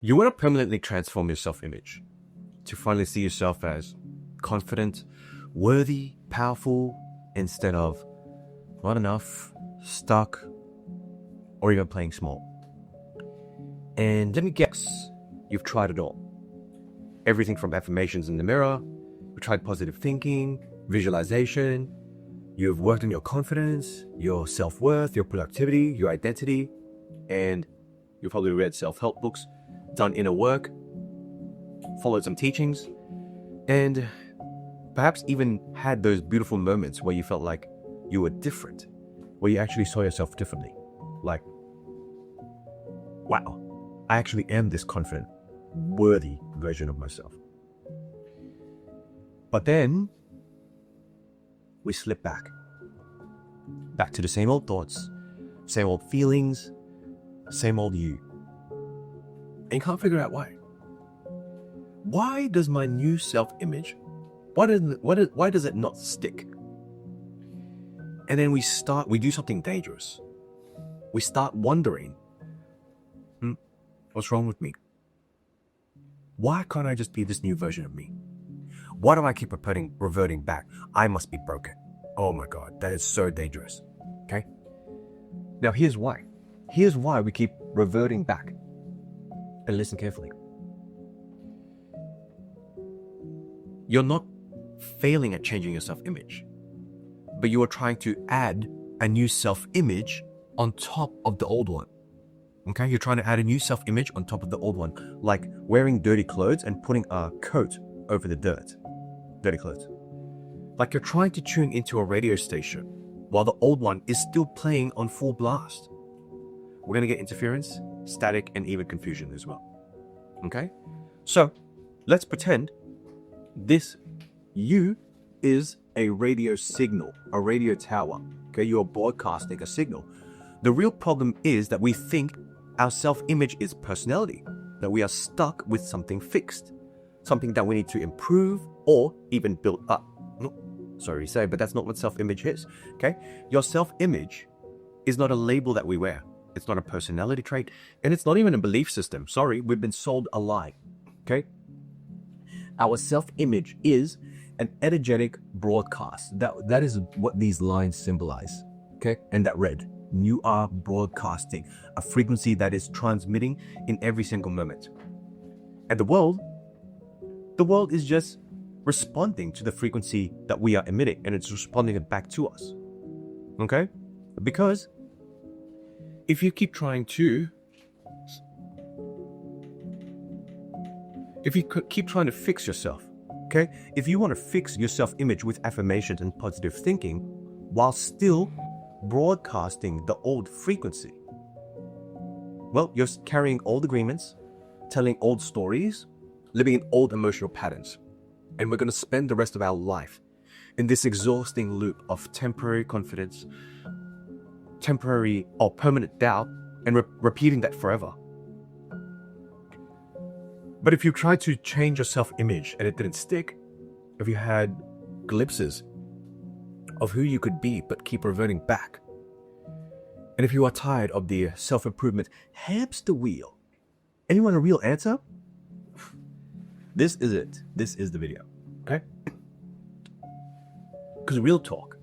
You want to permanently transform your self-image to finally see yourself as confident, worthy, powerful, instead of not enough, stuck, or even playing small. And let me guess, you've tried it all. Everything from affirmations in the mirror, you've tried positive thinking, visualization, you've worked on your confidence, your self-worth, your productivity, your identity, and you've probably read self-help books, done inner work, followed some teachings, and perhaps even had those beautiful moments where you felt like you were different, where you actually saw yourself differently. Like, wow, I actually am this confident, worthy version of myself. But then we slip back to the same old thoughts, same old feelings, same old you. And you can't figure out why. Why does my new self-image, why does it not stick? And then we do something dangerous. We start wondering, what's wrong with me? Why can't I just be this new version of me? Why do I keep reverting back? I must be broken. Oh my God, that is so dangerous. Okay? Now here's why. Here's why we keep reverting back. And listen carefully. You're not failing at changing your self-image, but you are trying to add a new self-image on top of the old one. Okay? You're trying to add a new self-image on top of the old one, like wearing dirty clothes and putting a coat over the dirty clothes. Like you're trying to tune into a radio station while the old one is still playing on full blast. We're going to get interference, static, and even confusion as well. Okay? So let's pretend this you is a radio signal, a radio tower. Okay? You're broadcasting a signal. The real problem is that we think our self-image is personality, that we are stuck with something fixed, something that we need to improve or even build up. Sorry to say, but that's not what self-image is. Okay? Your self-image is not a label that we wear. It's not a personality trait, and it's not even a belief system. Sorry, we've been sold a lie. Okay? Our self-image is an energetic broadcast. That is what these lines symbolize. Okay? And that red. You are broadcasting a frequency that is transmitting in every single moment. And the world is just responding to the frequency that we are emitting, and it's responding it back to us. Okay? Because if you keep trying to fix yourself, okay? If you want to fix your self-image with affirmations and positive thinking while still broadcasting the old frequency, well, you're carrying old agreements, telling old stories, living in old emotional patterns. And we're going to spend the rest of our life in this exhausting loop of temporary confidence, temporary or permanent doubt, and repeating that forever. But if you tried to change your self-image and it didn't stick, if you had glimpses of who you could be but keep reverting back, and if you are tired of the self-improvement hamster wheel, anyone a real answer? This is it. This is the video. Okay? Because real talk,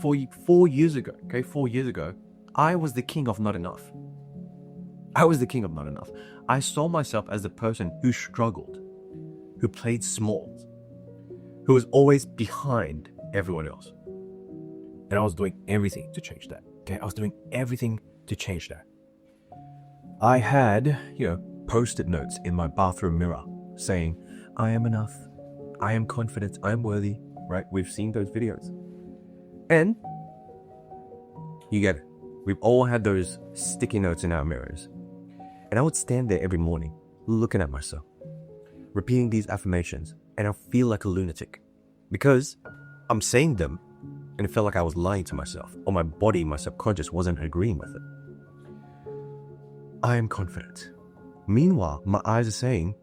4 years ago, okay, 4 years ago, I was the king of not enough. I was the king of not enough. I saw myself as the person who struggled, who played small, who was always behind everyone else. And I was doing everything to change that. Okay, I was doing everything to change that. I had, post-it notes in my bathroom mirror saying, I am enough, I am confident, I am worthy, right? We've seen those videos. And you get it. We've all had those sticky notes in our mirrors. And I would stand there every morning, looking at myself, repeating these affirmations, and I feel like a lunatic because I'm saying them and it felt like I was lying to myself, or my body, my subconscious wasn't agreeing with it. I am confident. Meanwhile, my eyes are saying,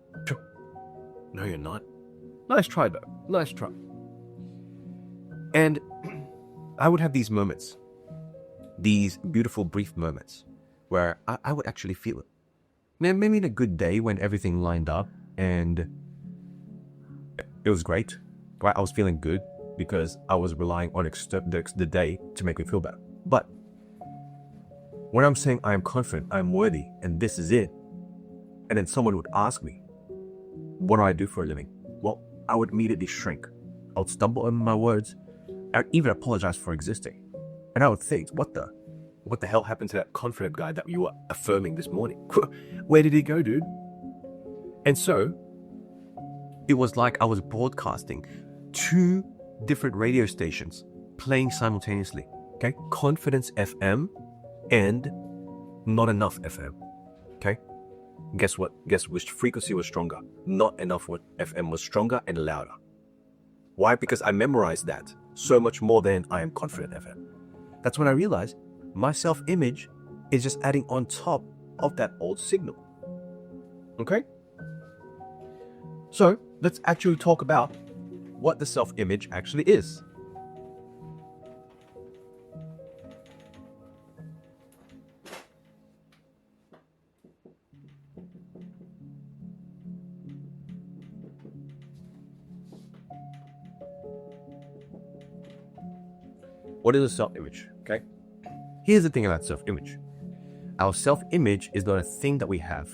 no, you're not. Nice try, though. Nice try. And I would have these moments, these beautiful, brief moments where I would actually feel it. maybe in a good day when everything lined up and it was great, right? I was feeling good because I was relying on the day to make me feel better. But when I'm saying I am confident, I'm worthy, and this is it, and then someone would ask me, what do I do for a living? Well, I would immediately shrink. I would stumble on my words. I would even apologize for existing. And I would think, what the hell happened to that confident guy that you were affirming this morning? Where did he go, dude? And so it was like I was broadcasting 2 different radio stations playing simultaneously. Okay, Confidence FM and Not Enough FM. Okay, guess what? Guess which frequency was stronger? Not Enough FM was stronger and louder. Why? Because I memorized that so much more than I Am Confident FM. That's when I realized my self-image is just adding on top of that old signal. Okay? So let's actually talk about what the self-image actually is. What is a self-image? Okay? Here's the thing about self-image. Our self-image is not a thing that we have.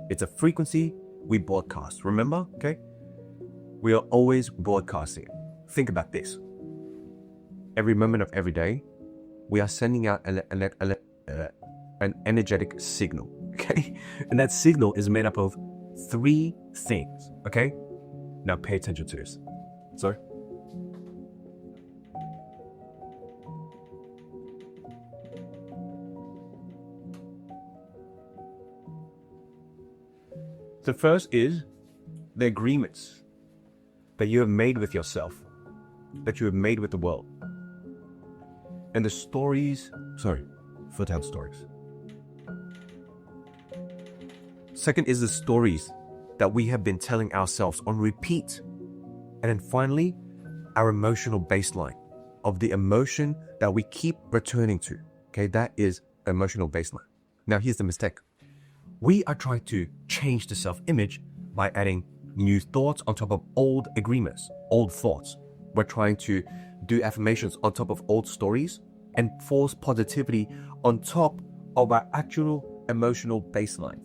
It's a frequency we broadcast. Remember? Okay? We are always broadcasting. Think about this. Every moment of every day, we are sending out an energetic signal. Okay? And that signal is made up of 3 things. Okay? Now pay attention to this. Sorry? The first is the agreements that you have made with yourself, that you have made with the world. And the stories, fertile stories. Second is the stories that we have been telling ourselves on repeat. And then finally, our emotional baseline of the emotion that we keep returning to. Okay, that is emotional baseline. Now here's the mistake. We are trying to change the self-image by adding new thoughts on top of old agreements, old thoughts. We're trying to do affirmations on top of old stories and force positivity on top of our actual emotional baseline.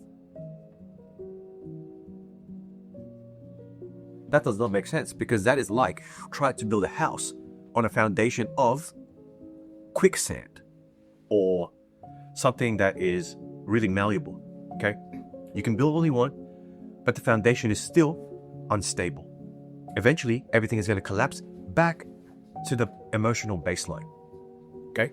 That does not make sense because that is like trying to build a house on a foundation of quicksand or something that is really malleable. Okay, you can build all you want, but the foundation is still unstable. Eventually, everything is going to collapse back to the emotional baseline. Okay?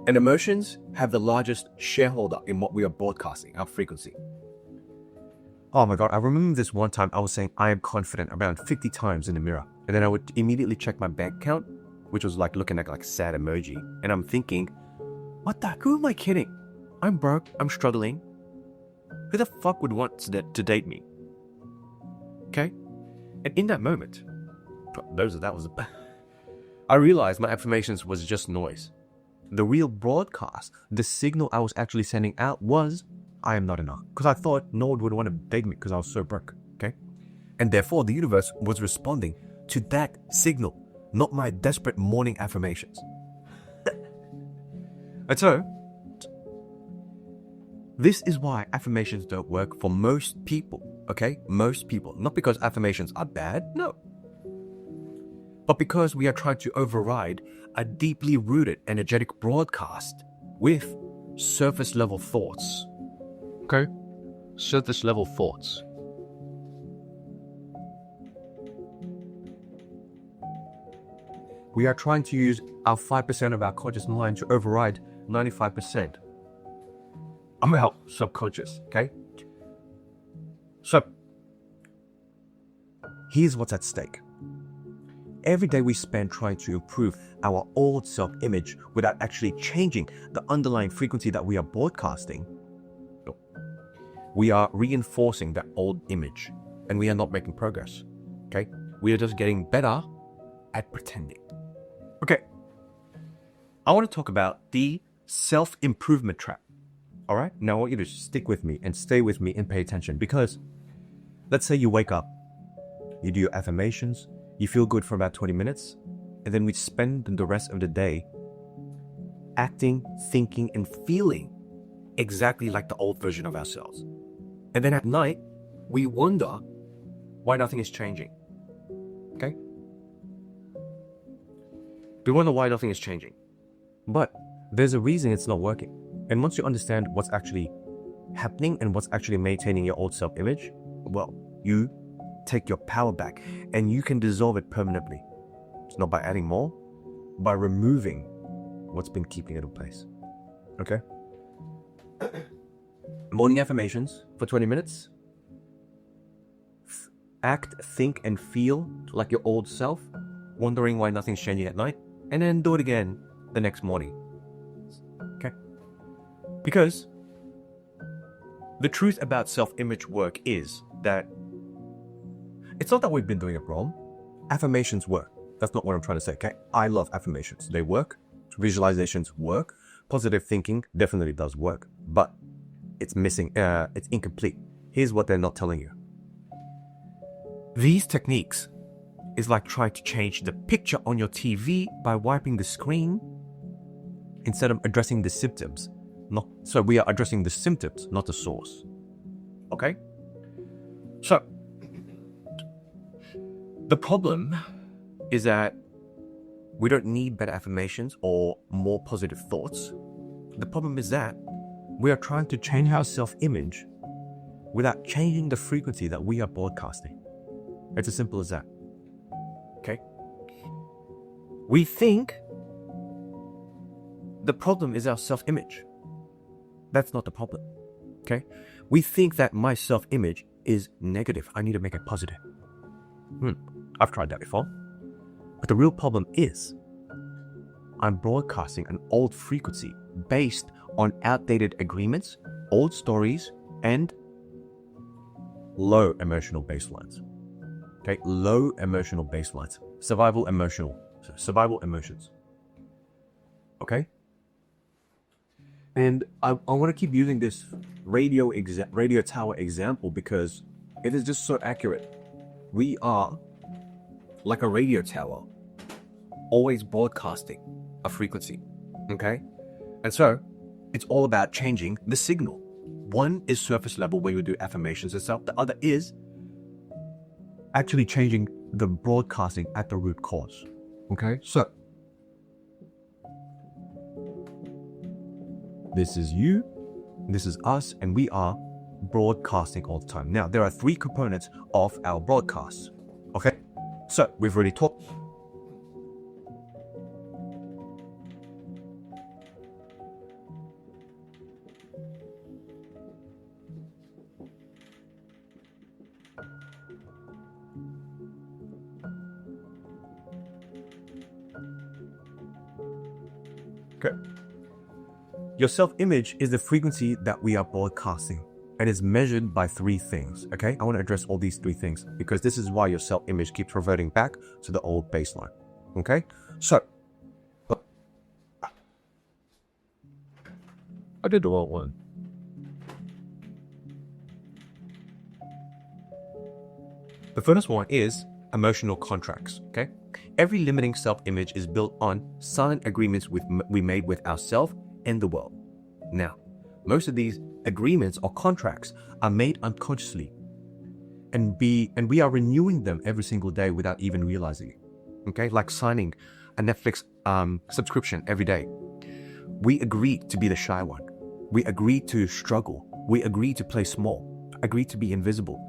And emotions have the largest shareholder in what we are broadcasting, our frequency. Oh my God, I remember this one time I was saying I am confident around 50 times in the mirror. And then I would immediately check my bank account, which was like looking at like sad emoji. And I'm thinking, who am I kidding? I'm broke, I'm struggling. Who the fuck would want to date me? Okay? And in that moment, I realized my affirmations was just noise. The real broadcast, the signal I was actually sending out was, I am not enough. Because I thought no one would want to date me because I was so broke. Okay? And therefore, the universe was responding to that signal, not my desperate morning affirmations. And so, this is why affirmations don't work for most people, okay? Most people. Not because affirmations are bad, no. But because we are trying to override a deeply rooted energetic broadcast with surface level thoughts. Okay? Surface level thoughts. We are trying to use our 5% of our conscious mind to override 95%. I'm out subconscious, okay? So, here's what's at stake. Every day we spend trying to improve our old self-image without actually changing the underlying frequency that we are broadcasting, we are reinforcing that old image and we are not making progress, okay? We are just getting better at pretending. Okay, I want to talk about the self-improvement trap. All right? Now I want you to stick with me and stay with me and pay attention, because let's say you wake up, you do your affirmations, you feel good for about 20 minutes, and then we spend the rest of the day acting, thinking, and feeling exactly like the old version of ourselves. And then at night, we wonder why nothing is changing. Okay? We wonder why nothing is changing. But there's a reason it's not working. And once you understand what's actually happening and what's actually maintaining your old self-image, well, you take your power back and you can dissolve it permanently. It's not by adding more, by removing what's been keeping it in place. Okay? Morning affirmations for 20 minutes. Act, think, and feel like your old self, wondering why nothing's changing at night, and then do it again the next morning. Okay? Because the truth about self-image work is that it's not that we've been doing it wrong. Affirmations work. That's not what I'm trying to say, okay? I love affirmations. They work. Visualizations work. Positive thinking definitely does work, but it's missing, it's incomplete. Here's what they're not telling you. These techniques is like trying to change the picture on your TV by wiping the screen instead of addressing the symptoms. So we are addressing the symptoms, not the source. Okay? So, the problem is that we don't need better affirmations or more positive thoughts. The problem is that we are trying to change our self-image without changing the frequency that we are broadcasting. It's as simple as that. Okay? We think the problem is our self-image. That's not the problem. Okay? We think that my self-image is negative. I need to make it positive. I've tried that before. But the real problem is I'm broadcasting an old frequency based on outdated agreements, old stories, and low emotional baselines. Okay, low emotional baselines. Survival emotions. Okay? And I want to keep using this radio tower example because it is just so accurate. We are like a radio tower, always broadcasting a frequency. Okay? And so it's all about changing the signal. One is surface level where you do affirmations and stuff. The other is actually changing the broadcasting at the root cause. Okay? So this is you, this is us, and we are broadcasting all the time. Now, there are 3 components of our broadcasts. Okay? So we've already talked. Okay. Your self-image is the frequency that we are broadcasting and is measured by 3 things. Okay? I want to address all these 3 things because this is why your self-image keeps reverting back to the old baseline. Okay? So, I did the wrong one. The first one is emotional contracts. Okay? Every limiting self-image is built on silent agreements we made with ourselves and the world. Now, most of these agreements or contracts are made unconsciously, and we are renewing them every single day without even realizing it. Okay, like signing a Netflix subscription every day. We agreed to be the shy one. We agreed to struggle. We agreed to play small. Agreed to be invisible.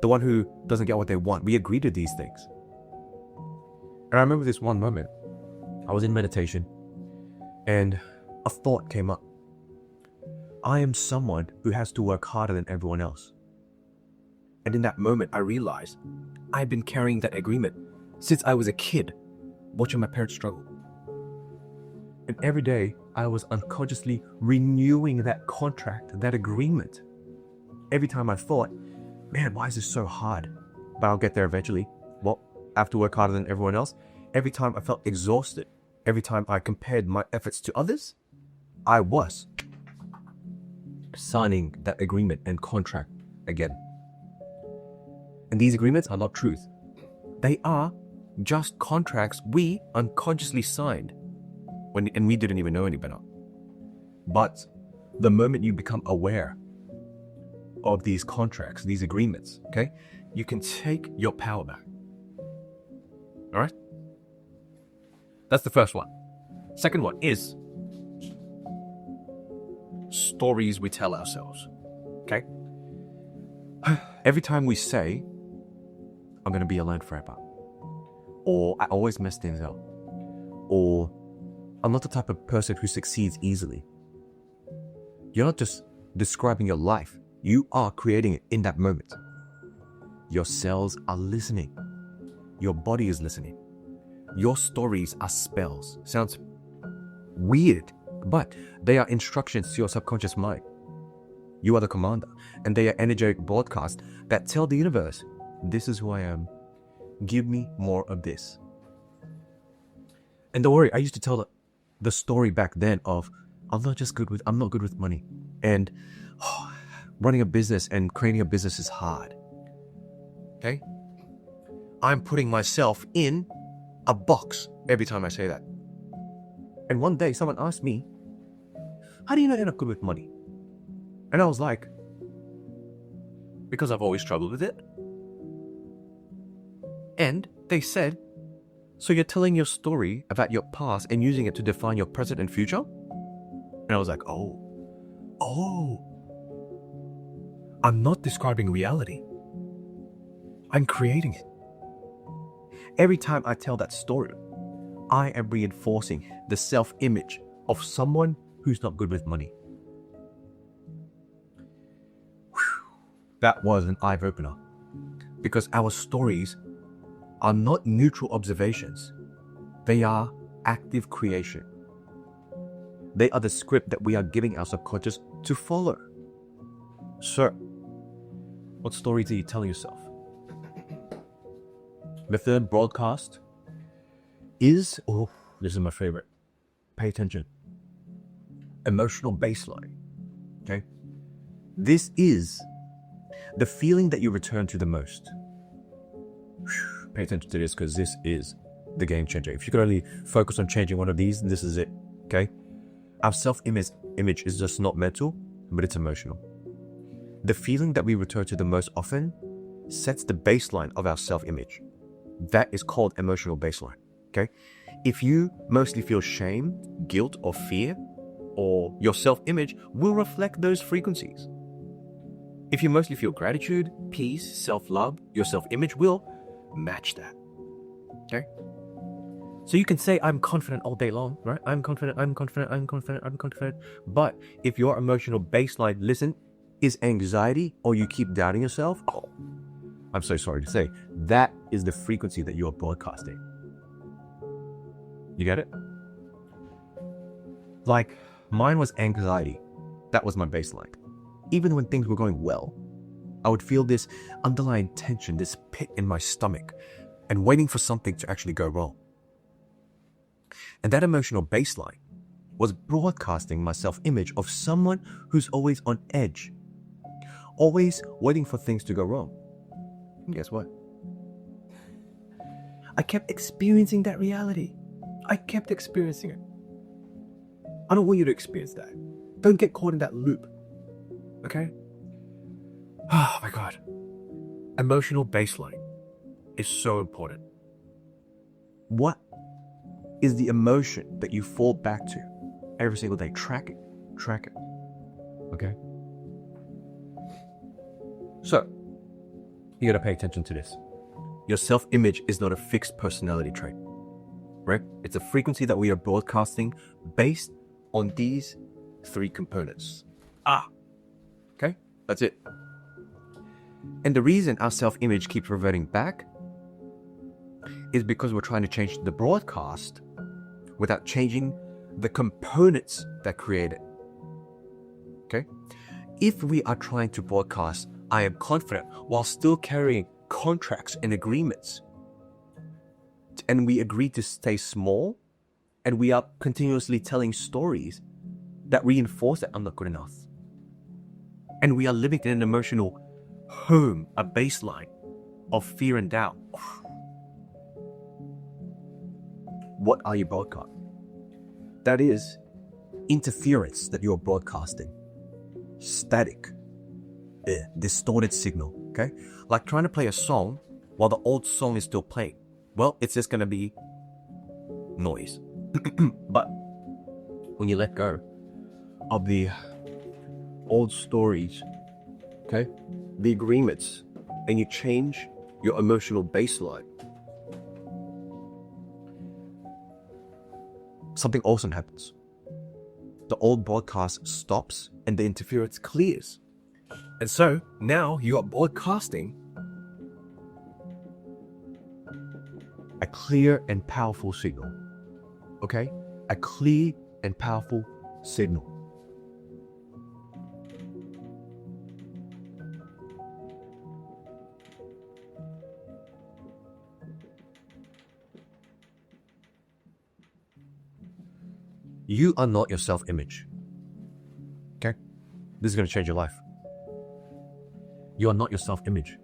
The one who doesn't get what they want. We agreed to these things. And I remember this one moment. I was in meditation and a thought came up. I am someone who has to work harder than everyone else. And in that moment, I realized I've been carrying that agreement since I was a kid, watching my parents struggle. And every day, I was unconsciously renewing that contract, that agreement. Every time I thought, man, why is this so hard? But I'll get there eventually. Well, I have to work harder than everyone else. Every time I felt exhausted, every time I compared my efforts to others, I was. signing that agreement and contract again. And these agreements are not truth. They are just contracts we unconsciously signed and we didn't even know any better. But the moment you become aware of these contracts, these agreements, okay, you can take your power back. All right? That's the first one. Second one is stories we tell ourselves. Okay? Every time we say, I'm going to be alone forever, or I always mess things up, or I'm not the type of person who succeeds easily, you're not just describing your life, you are creating it in that moment. Your cells are listening. Your body is listening. Your stories are spells. Sounds weird, but they are instructions to your subconscious mind. You are the commander, and they are energetic broadcasts that tell the universe, this is who I am. Give me more of this. And don't worry, I used to tell the story back then of, I'm not good with money. And running a business and creating a business is hard. Okay? I'm putting myself in a box every time I say that. And one day someone asked me, how do you know you're not good with money? And I was like, because I've always struggled with it. And they said, so you're telling your story about your past and using it to define your present and future? And I was like, oh, I'm not describing reality. I'm creating it. Every time I tell that story, I am reinforcing the self-image of someone who's not good with money. Whew. That was an eye-opener. Because our stories are not neutral observations. They are active creation. They are the script that we are giving our subconscious to follow. So, what stories are you telling yourself? The third broadcast is, this is my favorite. Pay attention. Emotional baseline. Okay? This is the feeling that you return to the most. Pay attention to this because this is the game changer. If you could only focus on changing one of these, this is it. Okay? Our self-image is just not mental, but it's emotional. The feeling that we return to the most often sets the baseline of our self-image. That is called emotional baseline. Okay? If you mostly feel shame, guilt, or fear, or your self-image will reflect those frequencies. If you mostly feel gratitude, peace, self-love, your self-image will match that. Okay? So you can say, I'm confident all day long, right? I'm confident. But if your emotional baseline, is anxiety, or you keep doubting yourself, I'm so sorry to say, that is the frequency that you are broadcasting. You get it? Like, mine was anxiety. That was my baseline. Even when things were going well, I would feel this underlying tension, this pit in my stomach, and waiting for something to actually go wrong. And that emotional baseline was broadcasting my self-image of someone who's always on edge, always waiting for things to go wrong. And guess what? I kept experiencing that reality. I kept experiencing it. I don't want you to experience that. Don't get caught in that loop. Okay? Oh my God. Emotional baseline is so important. What is the emotion that you fall back to every single day? Track it. Okay? So, you gotta pay attention to this. Your self-image is not a fixed personality trait, right? It's a frequency that we are broadcasting based on these three components. Okay? That's it. And the reason our self-image keeps reverting back is because we're trying to change the broadcast without changing the components that create it. Okay? If we are trying to broadcast, I am confident, while still carrying contracts and agreements, and we agree to stay small, and we are continuously telling stories that reinforce that I'm not good enough, And we are living in an emotional home, a baseline of fear and doubt. What are you broadcasting? That is interference that you're broadcasting. Static, distorted signal, okay? Like trying to play a song while the old song is still playing. Well, it's just gonna be noise. But when you let go of the old stories, okay, the agreements, and you change your emotional baseline, something awesome happens. The old broadcast stops and the interference clears. And so now you are broadcasting a clear and powerful signal. Okay? A clear and powerful signal. You are not your self-image. Okay? This is going to change your life. You are not your self-image.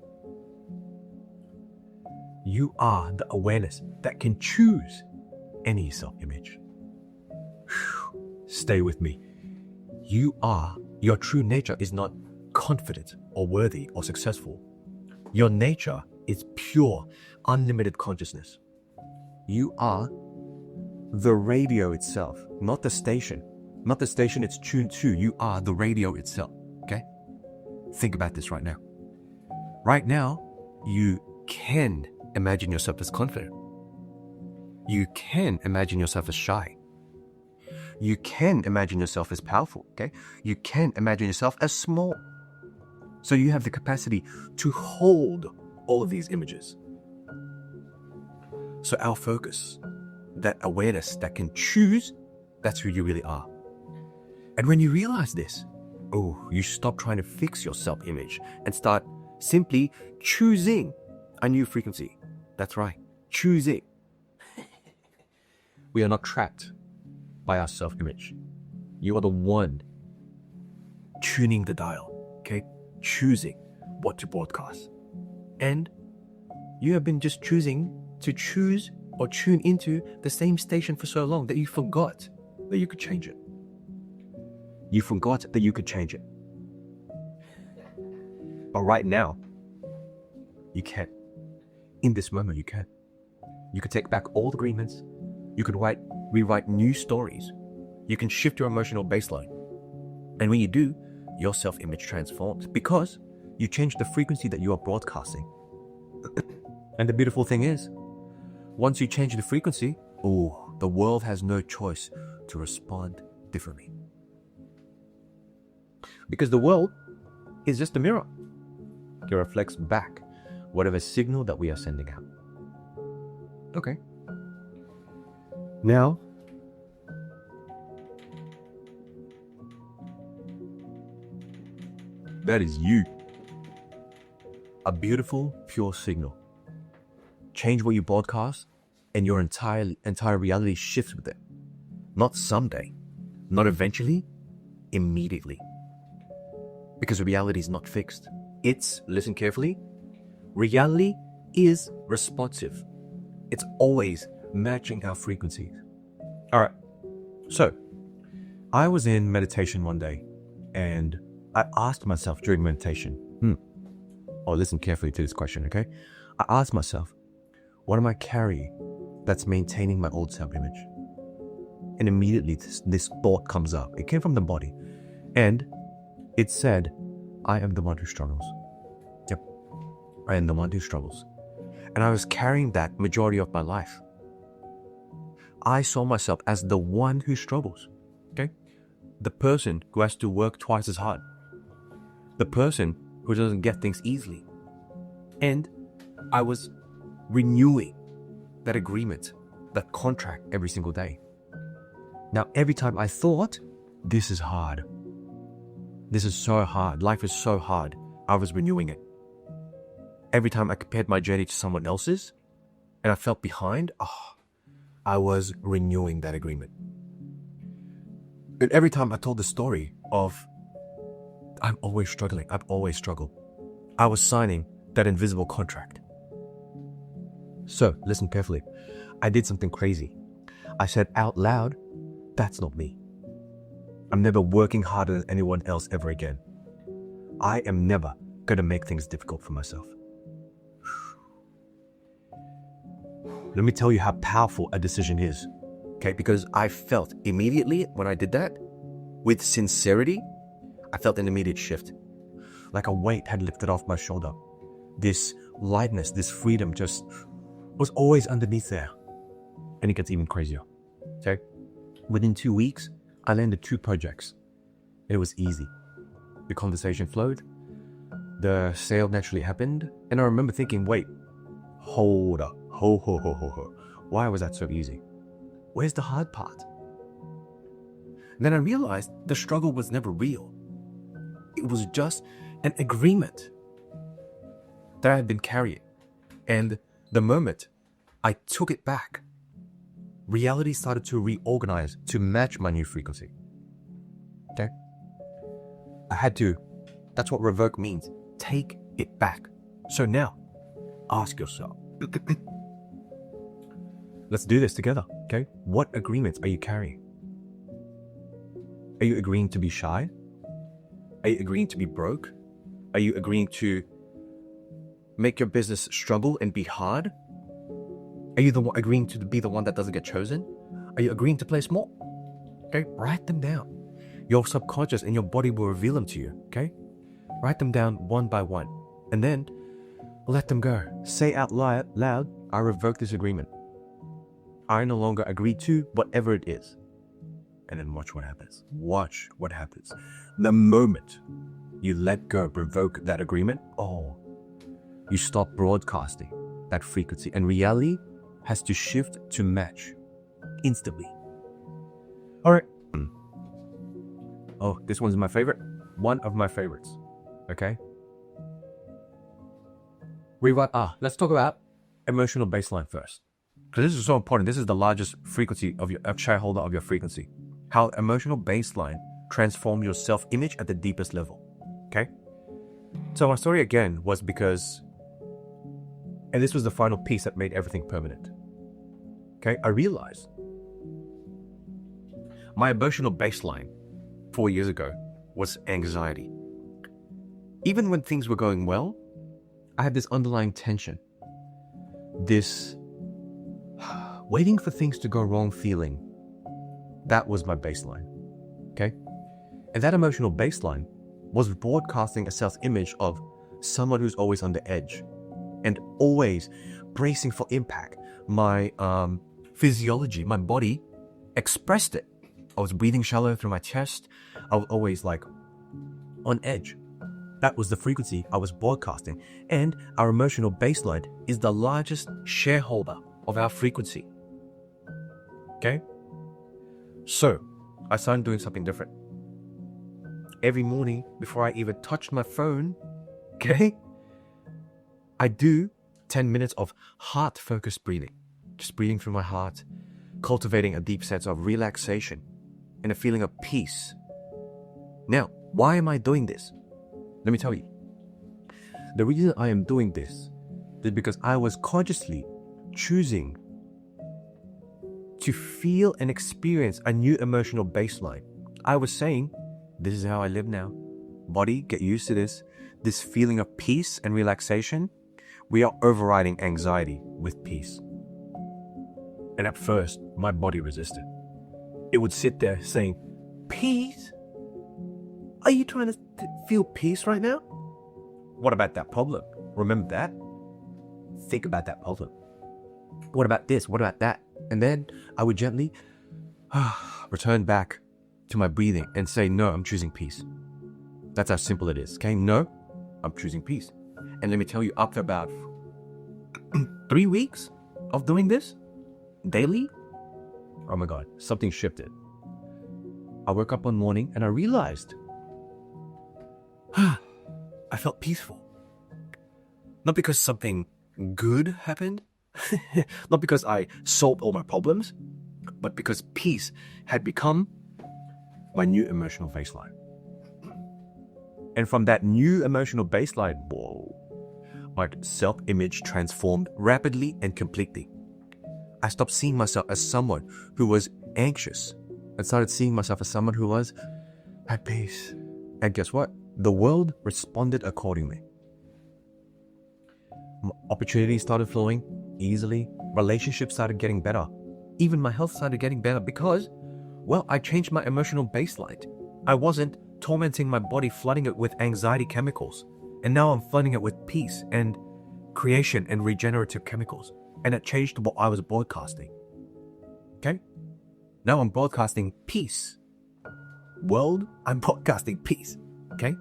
You are the awareness that can choose any self-image. Stay with me. Your true nature is not confident or worthy or successful. Your nature is pure, unlimited consciousness. You are the radio itself, not the station. Not the station it's tuned to. You are the radio itself. Okay? Think about this right now. Right now, you can imagine yourself as confident. You can imagine yourself as shy. You can imagine yourself as powerful, okay? You can imagine yourself as small. So you have the capacity to hold all of these images. So our focus, that awareness that can choose, that's who you really are. And when you realize this, you stop trying to fix your self-image and start simply choosing a new frequency. That's right, choosing. We are not trapped by our self-image. You are the one tuning the dial, okay? Choosing what to broadcast. And you have been just choosing to choose or tune into the same station for so long that you forgot that you could change it. You forgot that you could change it. But right now, you can. In this moment, you can. You can take back old agreements. You can rewrite new stories. You can shift your emotional baseline. And when you do, your self-image transforms because you change the frequency that you are broadcasting. And the beautiful thing is, once you change the frequency, the world has no choice to respond differently. Because the world is just a mirror. It reflects back whatever signal that we are sending out. Okay. Now, that is you. A beautiful, pure signal. Change what you broadcast, and your entire reality shifts with it. Not someday, not eventually, immediately. Because reality is not fixed. It's, listen carefully, reality is responsive. It's always matching our frequencies. All right. So, I was in meditation one day, and I asked myself during meditation, listen carefully to this question, okay? I asked myself, what am I carrying that's maintaining my old self-image? And immediately this thought comes up. It came from the body. And it said, I am the one who struggles. Yep. I am the one who struggles. And I was carrying that majority of my life. I saw myself as the one who struggles. Okay? The person who has to work twice as hard. The person who doesn't get things easily. And I was renewing that agreement, that contract every single day. Now, every time I thought, this is hard. This is so hard. Life is so hard. I was renewing it. Every time I compared my journey to someone else's and I felt behind, I was renewing that agreement. And every time I told the story of I'm always struggling. I've always struggled. I was signing that invisible contract. So, listen carefully. I did something crazy. I said out loud, that's not me. I'm never working harder than anyone else ever again. I am never going to make things difficult for myself. Let me tell you how powerful a decision is. Okay, because I felt immediately when I did that, with sincerity, I felt an immediate shift. Like a weight had lifted off my shoulder. This lightness, this freedom just was always underneath there. And it gets even crazier. Okay? Within 2 weeks, I landed 2 projects. It was easy. The conversation flowed. The sale naturally happened. And I remember thinking, wait, hold up. Ho. Why was that so easy? Where's the hard part? And then I realized the struggle was never real. It was just an agreement that I had been carrying. And the moment I took it back, reality started to reorganize to match my new frequency. Okay? I had to. That's what revoke means. Take it back. So now, ask yourself. Let's do this together, okay? What agreements are you carrying? Are you agreeing to be shy? Are you agreeing to be broke? Are you agreeing to make your business struggle and be hard? Are you agreeing to be the one that doesn't get chosen? Are you agreeing to play small? Okay, write them down. Your subconscious and your body will reveal them to you, okay? Write them down one by one. And then let them go. Say out loud, I revoke this agreement. I no longer agree to whatever it is. And then watch what happens. Watch what happens. The moment you let go, revoke that agreement, you stop broadcasting that frequency. And reality has to shift to match instantly. All right. Oh, this one's my favorite. One of my favorites. Okay. Let's talk about emotional baseline first. Because this is so important. This is the largest frequency of your shareholder of your frequency. How emotional baseline transform your self-image at the deepest level. Okay? So my story again was because, and this was the final piece that made everything permanent. Okay? I realized my emotional baseline 4 years ago was anxiety. Even when things were going well, I had this underlying tension. This waiting for things to go wrong feeling. That was my baseline. Okay? And that emotional baseline was broadcasting a self-image of someone who's always on the edge and always bracing for impact. My physiology, my body expressed it. I was breathing shallow through my chest. I was always like on edge. That was the frequency I was broadcasting. And our emotional baseline is the largest shareholder of our frequency. Okay? So, I started doing something different. Every morning, before I even touch my phone, okay, I do 10 minutes of heart-focused breathing. Just breathing through my heart, cultivating a deep sense of relaxation and a feeling of peace. Now, why am I doing this? Let me tell you. The reason I am doing this is because I was consciously choosing to feel and experience a new emotional baseline. I was saying, this is how I live now. Body, get used to this. This feeling of peace and relaxation. We are overriding anxiety with peace. And at first, my body resisted. It would sit there saying, peace? Are you trying to feel peace right now? What about that problem? Remember that? Think about that problem. What about this? What about that? And then I would gently return back to my breathing and say, no, I'm choosing peace. That's how simple it is. Okay? No, I'm choosing peace. And let me tell you, after about 3 weeks of doing this daily, oh my God, something shifted. I woke up one morning and I realized, I felt peaceful. Not because something good happened, not because I solved all my problems, but because peace had become my new emotional baseline. And from that new emotional baseline, whoa, my self-image transformed rapidly and completely. I stopped seeing myself as someone who was anxious and started seeing myself as someone who was at peace. And guess what? The world responded accordingly. Opportunities started flowing easily. Relationships started getting better. Even my health started getting better because, well, I changed my emotional baseline. I wasn't tormenting my body, flooding it with anxiety chemicals. And now I'm flooding it with peace and creation and regenerative chemicals. And it changed what I was broadcasting. Okay? Now I'm broadcasting peace. World, I'm broadcasting peace. Okay?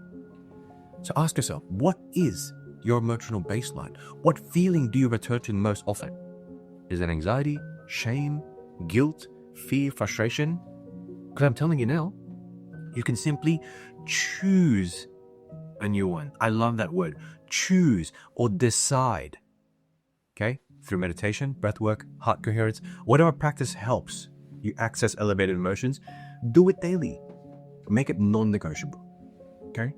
So ask yourself, what is your emotional baseline? What feeling do you return to most often? Is it anxiety, shame, guilt, fear, frustration? Because I'm telling you now, you can simply choose a new one. I love that word. Choose or decide. Okay? Through meditation, breathwork, heart coherence, whatever practice helps you access elevated emotions, do it daily. Make it non-negotiable. Okay?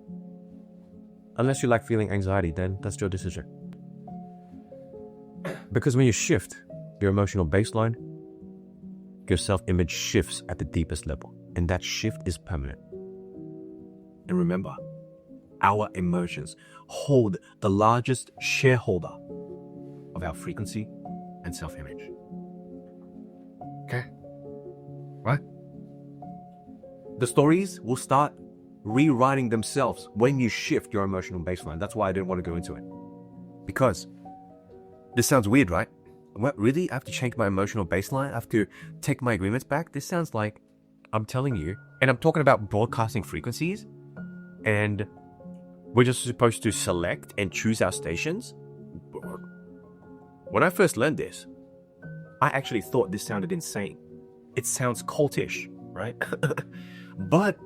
Unless you like feeling anxiety, then that's your decision. Because when you shift your emotional baseline, your self-image shifts at the deepest level. And that shift is permanent. And remember, our emotions hold the largest shareholder of our frequency and self-image. Okay? Right? The stories will start rewriting themselves when you shift your emotional baseline. That's why I didn't want to go into it. Because this sounds weird, right? What, really? I have to change my emotional baseline? I have to take my agreements back? This sounds like I'm telling you, and I'm talking about broadcasting frequencies, and we're just supposed to select and choose our stations. When I first learned this, I actually thought this sounded insane. It sounds cultish, right? But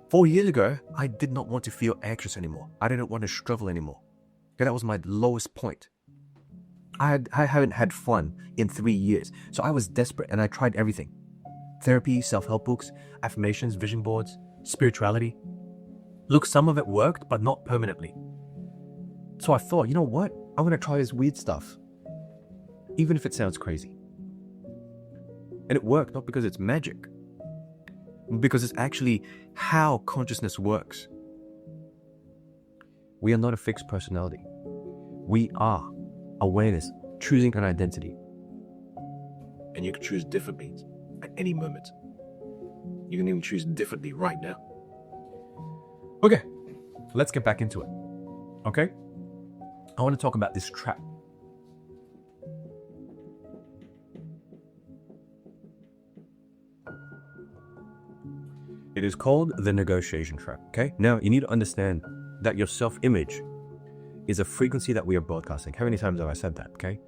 4 years ago, I did not want to feel anxious anymore. I didn't want to struggle anymore. Okay, that was my lowest point. I haven't had fun in 3 years. So I was desperate and I tried everything. Therapy, self-help books, affirmations, vision boards, spirituality. Look, some of it worked, but not permanently. So I thought, you know what? I'm going to try this weird stuff. Even if it sounds crazy. And it worked, not because it's magic. Because it's actually how consciousness works. We are not a fixed personality. We are awareness, choosing an identity. And you can choose differently at any moment. You can even choose differently right now. Okay, let's get back into it. Okay? I want to talk about this trap. It is called the negotiation trap, okay? Now, you need to understand that your self-image is a frequency that we are broadcasting. How many times have I said that, okay?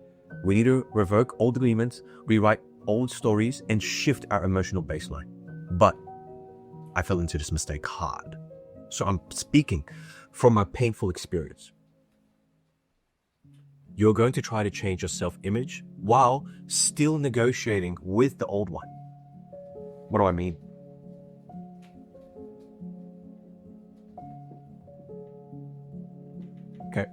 We need to revoke old agreements, rewrite old stories, and shift our emotional baseline. But I fell into this mistake hard. So I'm speaking from my painful experience. You're going to try to change your self-image while still negotiating with the old one. What do I mean? Okay.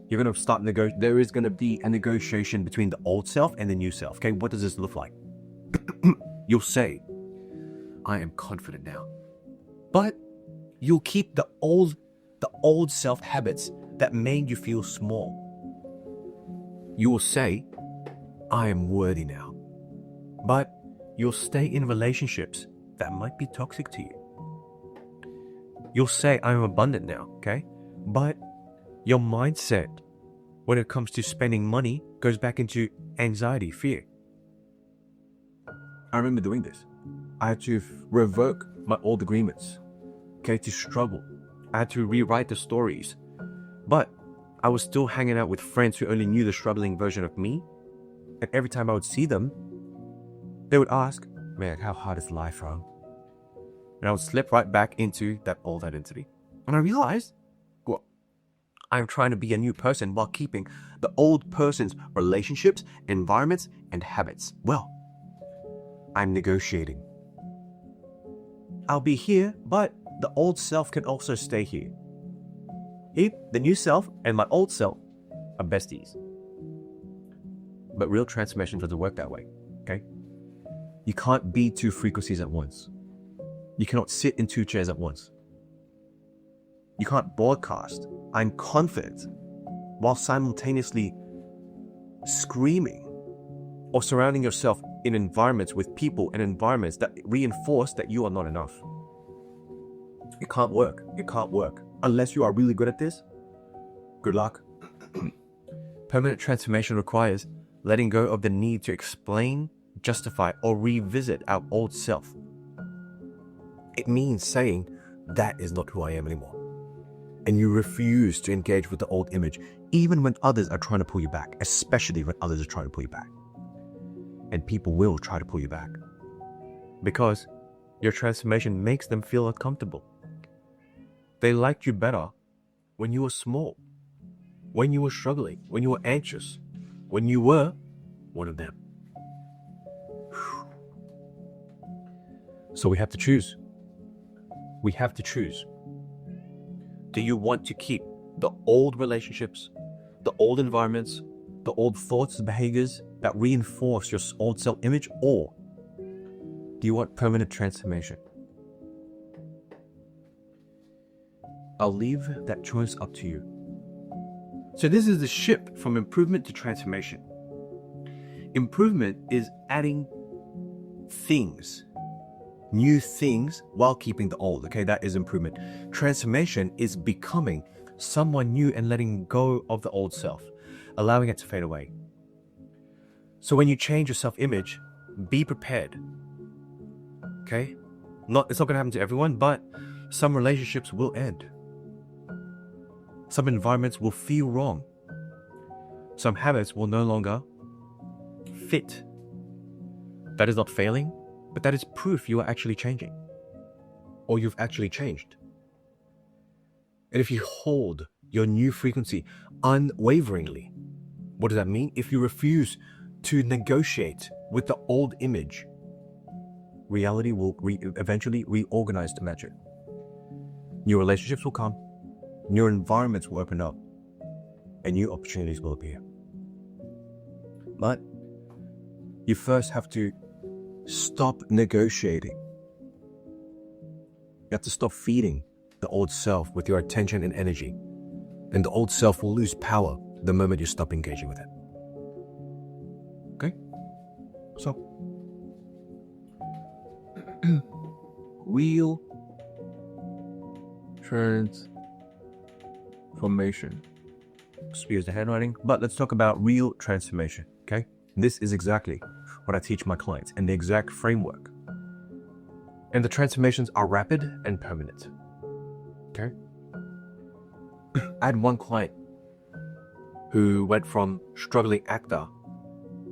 You're going to start there is going to be a negotiation between the old self and the new self. Okay, what does this look like? You'll say, I am confident now. But you'll keep the old self habits that made you feel small. You will say, I am worthy now. But you'll stay in relationships that might be toxic to you. You'll say, I am abundant now, okay? But your mindset when it comes to spending money goes back into anxiety, fear. I remember doing this. I had to revoke my old agreements, okay, to struggle. I had to rewrite the stories. But I was still hanging out with friends who only knew the struggling version of me. And every time I would see them, they would ask, man, how hard is life, bro? And I would slip right back into that old identity. And I realized, well, I'm trying to be a new person while keeping the old person's relationships, environments, and habits. Well, I'm negotiating. I'll be here, but the old self can also stay here. The new self and my old self are besties. But real transformation doesn't work that way, okay? You can't be two frequencies at once. You cannot sit in two chairs at once. You can't broadcast, "I'm confident," while simultaneously screaming or surrounding yourself in environments with people and environments that reinforce that you are not enough. It can't work. It can't work. Unless you are really good at this, good luck. Permanent transformation requires letting go of the need to explain, justify, or revisit our old self. It means saying, "That is not who I am anymore." And you refuse to engage with the old image, even when others are trying to pull you back, especially when others are trying to pull you back. And people will try to pull you back because your transformation makes them feel uncomfortable. They liked you better when you were small, when you were struggling, when you were anxious, when you were one of them. So we have to choose. We have to choose. Do you want to keep the old relationships, the old environments, the old thoughts and behaviors that reinforce your old self-image, or do you want permanent transformation? I'll leave that choice up to you. So this is the shift from improvement to transformation. Improvement is adding things, new things, while keeping the old, okay? That is improvement. Transformation is becoming someone new and letting go of the old self, allowing it to fade away. So when you change your self-image, be prepared, okay? It's not gonna happen to everyone, but some relationships will end. Some environments will feel wrong. Some habits will no longer fit. That is not failing, but that is proof you are actually changing, or you've actually changed. And if you hold your new frequency unwaveringly, what does that mean? If you refuse to negotiate with the old image, reality will eventually reorganize to match it. New relationships will come, new environments will open up, and new opportunities will appear. But you first have to stop negotiating. You have to stop feeding the old self with your attention and energy. And the old self will lose power the moment you stop engaging with it. Okay? So, real transformation. Excuse the handwriting, but let's talk about real transformation, okay? This is exactly what I teach my clients and the exact framework. And the transformations are rapid and permanent, okay? I had one client who went from struggling actor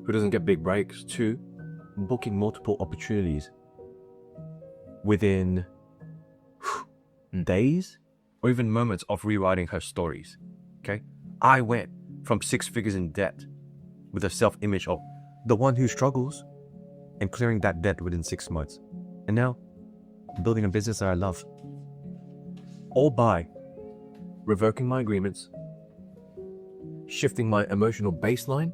who doesn't get big breaks to booking multiple opportunities within days or even moments of rewriting her stories, okay? I went from 6 figures in debt with a self-image of the one who struggles and clearing that debt within 6 months. And now, building a business that I love. All by revoking my agreements, shifting my emotional baseline,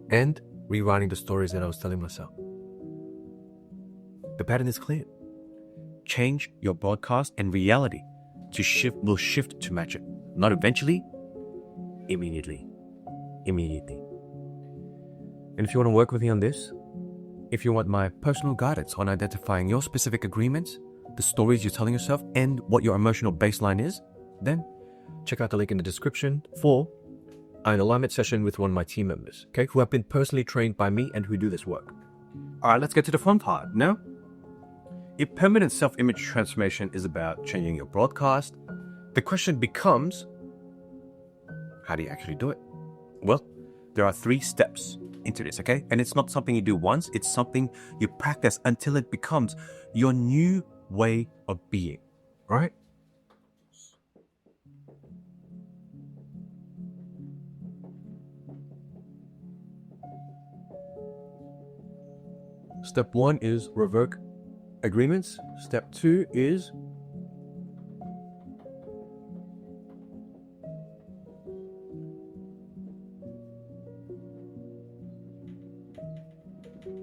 and rewriting the stories that I was telling myself. The pattern is clear. Change your broadcast and reality will shift to match it. Not eventually, immediately. Immediately. And if you want to work with me on this, if you want my personal guidance on identifying your specific agreements, the stories you're telling yourself, and what your emotional baseline is, then check out the link in the description for an alignment session with one of my team members, okay, who have been personally trained by me and who do this work. All right, let's get to the fun part now. If permanent self-image transformation is about changing your broadcast, the question becomes, how do you actually do it? Well, there are 3 steps into this, okay? And it's not something you do once, it's something you practice until it becomes your new way of being, right? Step 1 is revoke agreements. Step 2 is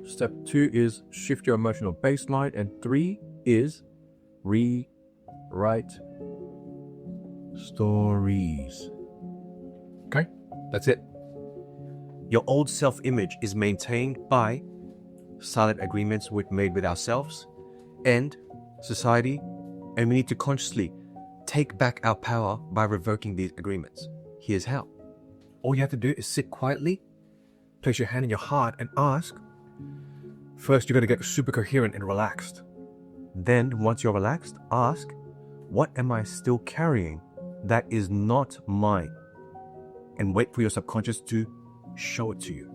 Step 2 is shift your emotional baseline. And 3 is rewrite stories. Okay, that's it. Your old self-image is maintained by silent agreements made with ourselves and society, and we need to consciously take back our power by revoking these agreements. Here's how. All you have to do is sit quietly, place your hand in your heart and ask. First, you got to get super coherent and relaxed. Then, once you're relaxed, ask, what am I still carrying that is not mine? And wait for your subconscious to show it to you.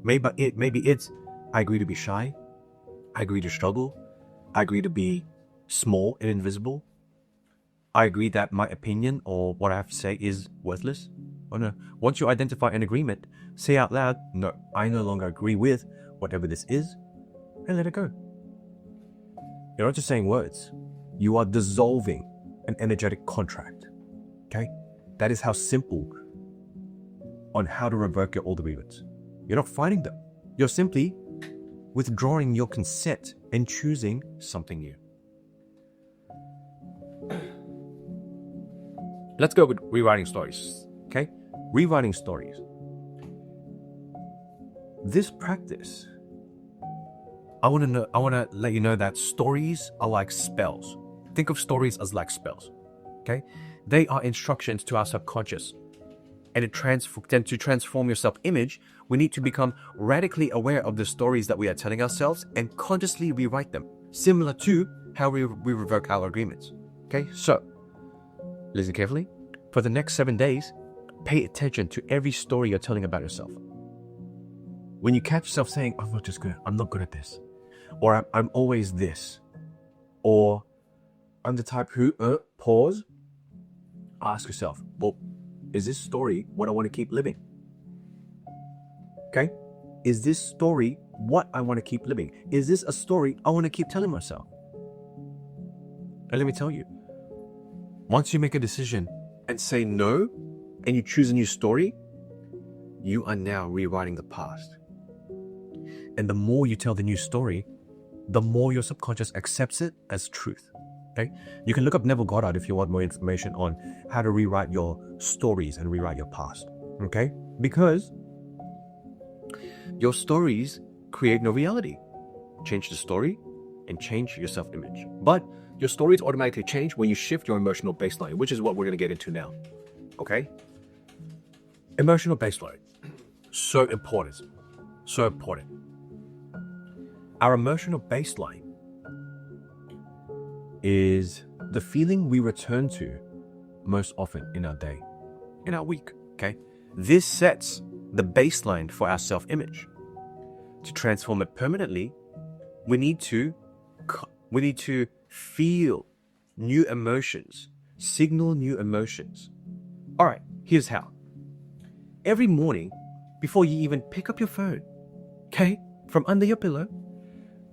Maybe it's, I agree to be shy. I agree to struggle. I agree to be small and invisible. I agree that my opinion or what I have to say is worthless. Oh no. Once you identify an agreement, say out loud, no, I no longer agree with whatever this is, and let it go. You're not just saying words. You are dissolving an energetic contract. Okay? That is how simple on how to revoke your old agreements. You're not fighting them. You're simply withdrawing your consent and choosing something new. Let's go with rewriting stories. Okay? Rewriting stories. This practice, I want to let you know that stories are like spells. Think of stories as like spells. Okay? They are instructions to our subconscious. And to transform your self-image, we need to become radically aware of the stories that we are telling ourselves and consciously rewrite them, similar to how we revoke our agreements. Okay, so listen carefully. For the next 7 days, pay attention to every story you're telling about yourself. When you catch yourself saying, I'm not just good, I'm not good at this, or I'm always this, or I'm the type who, pause, ask yourself, well, is this story what I want to keep living? Okay? Is this story what I want to keep living? Is this a story I want to keep telling myself? And let me tell you, once you make a decision and say no, and you choose a new story, you are now rewriting the past. And the more you tell the new story, the more your subconscious accepts it as truth. Okay? You can look up Neville Goddard if you want more information on how to rewrite your stories and rewrite your past. Okay? Because your stories create no reality. Change the story and change your self-image. But your stories automatically change when you shift your emotional baseline, which is what we're going to get into now. Okay? Emotional baseline. So important. So important. Our emotional baseline is the feeling we return to most often in our day, in our week. Okay? This sets the baseline for our self-image. To transform it permanently, we need to feel new emotions, signal new emotions. All right, here's how. Every morning, before you even pick up your phone, okay, from under your pillow,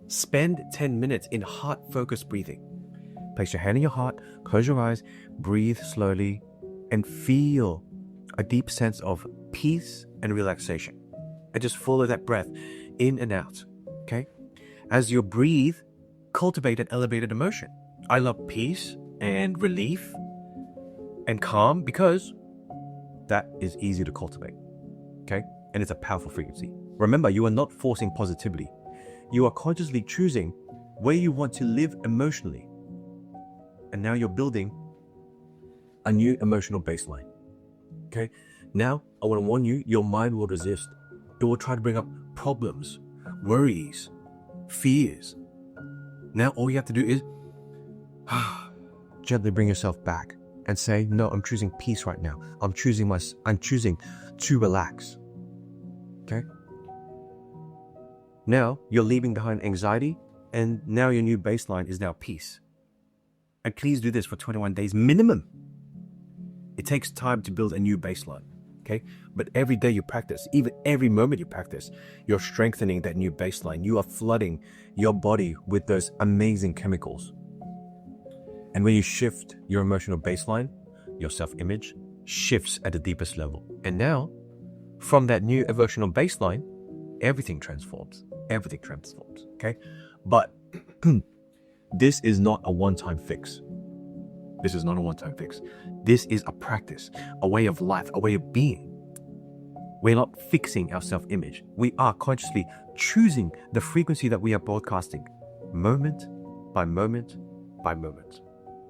spend 10 minutes in heart-focused breathing. Place your hand in your heart, close your eyes, breathe slowly, and feel a deep sense of peace and relaxation. And just follow that breath in and out, okay? As you breathe, cultivate an elevated emotion. I love peace and relief and calm because that is easy to cultivate, okay? And it's a powerful frequency. Remember, you are not forcing positivity. You are consciously choosing where you want to live emotionally. And now you're building a new emotional baseline, okay? Now, I want to warn you, your mind will resist. It will try to bring up problems, worries, fears. Now, all you have to do is gently bring yourself back and say, no, I'm choosing peace right now. I'm choosing to relax. Okay? Now, you're leaving behind anxiety, and now your new baseline is now peace. And please do this for 21 days minimum. It takes time to build a new baseline. Okay? But every day you practice, even every moment you practice, you're strengthening that new baseline. You are flooding your body with those amazing chemicals. And when you shift your emotional baseline, your self-image shifts at the deepest level. And now, from that new emotional baseline, everything transforms. everything transforms. Okay, but this is not a one-time fix. This is not a one-time fix. This is a practice, a way of life, a way of being. We're not fixing our self-image. We are consciously choosing the frequency that we are broadcasting, moment by moment by moment.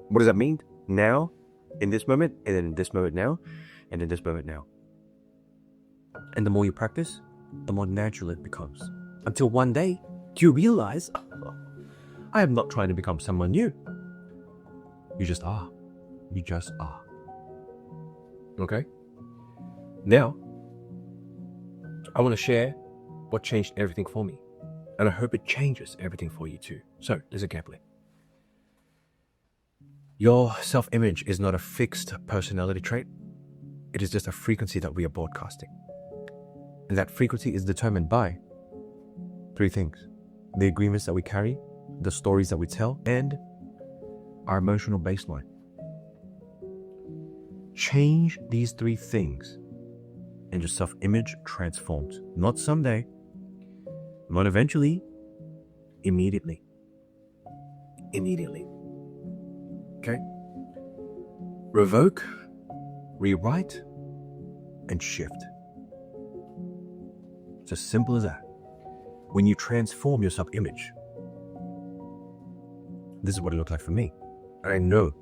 What does that mean? Now, in this moment, and then in this moment now, and in this moment now. And the more you practice, the more natural it becomes. Until one day, you realize, I am not trying to become someone new. You just are. You just are. Okay? Now, I want to share what changed everything for me. And I hope it changes everything for you too. So, listen carefully. Your self-image is not a fixed personality trait. It is just a frequency that we are broadcasting. And that frequency is determined by three things: the agreements that we carry, the stories that we tell, and our emotional baseline. Change these three things and your self-image transforms. Not someday, not eventually, immediately. Immediately. Okay? Revoke, rewrite, and shift. It's as simple as that. When you transform your self-image, this is what it looks like for me. And I know,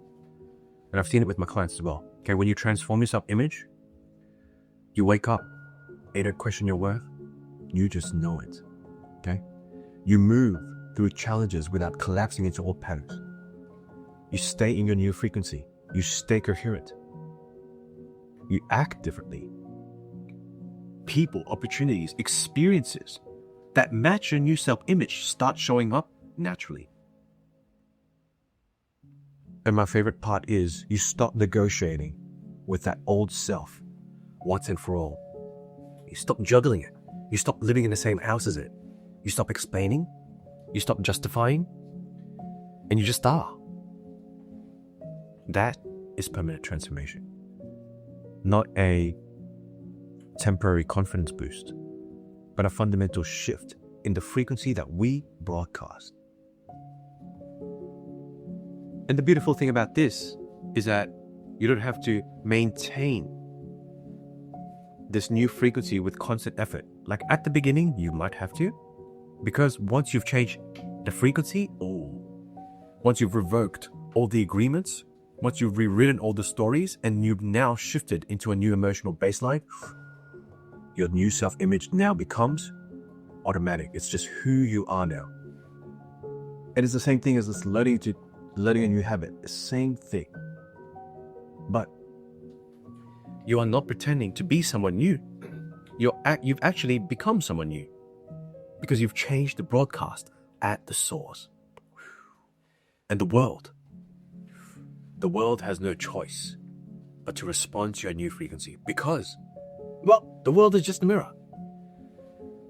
and I've seen it with my clients as well. Okay, when you transform your self-image, you wake up, you don't question your worth, you just know it. Okay? You move through challenges without collapsing into old patterns. You stay in your new frequency. You stay coherent. You act differently. People, opportunities, experiences that match your new self-image start showing up naturally. And my favorite part is you stop negotiating with that old self once and for all. You stop juggling it. You stop living in the same house as it. You stop explaining. You stop justifying. And you just are. That is permanent transformation. Not a temporary confidence boost, but a fundamental shift in the frequency that we broadcast. And the beautiful thing about this is that you don't have to maintain this new frequency with constant effort. Like at the beginning, you might have to, because once you've changed the frequency, once you've revoked all the agreements, once you've rewritten all the stories, and you've now shifted into a new emotional baseline, your new self-image now becomes automatic. It's just who you are now. And it's the same thing as this learning a new habit. The same thing. But you are not pretending to be someone new. You've actually become someone new because you've changed the broadcast at the source. And the world has no choice but to respond to your new frequency because, well, the world is just a mirror.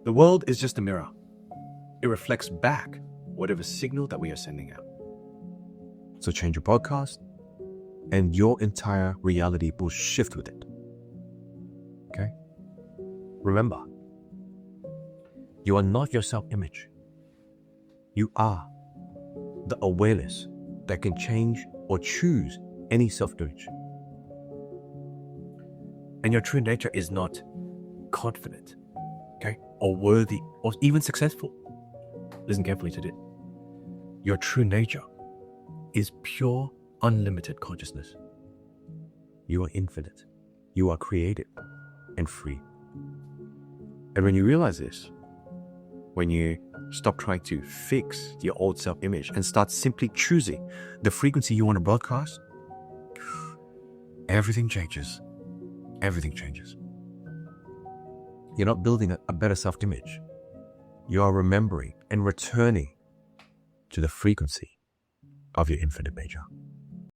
The world is just a mirror. It reflects back whatever signal that we are sending out. So change your broadcast and your entire reality will shift with it. Okay? Remember, you are not your self-image. You are the awareness that can change or choose any self-image. And your true nature is not confident, okay, or worthy, or even successful. Listen carefully to this. Your true nature is pure, unlimited consciousness. You are infinite. You are creative and free. And when you realize this, when you stop trying to fix your old self-image and start simply choosing the frequency you want to broadcast, everything changes. Everything changes. You're not building a better self-image. You are remembering and returning to the frequency of your infinite nature.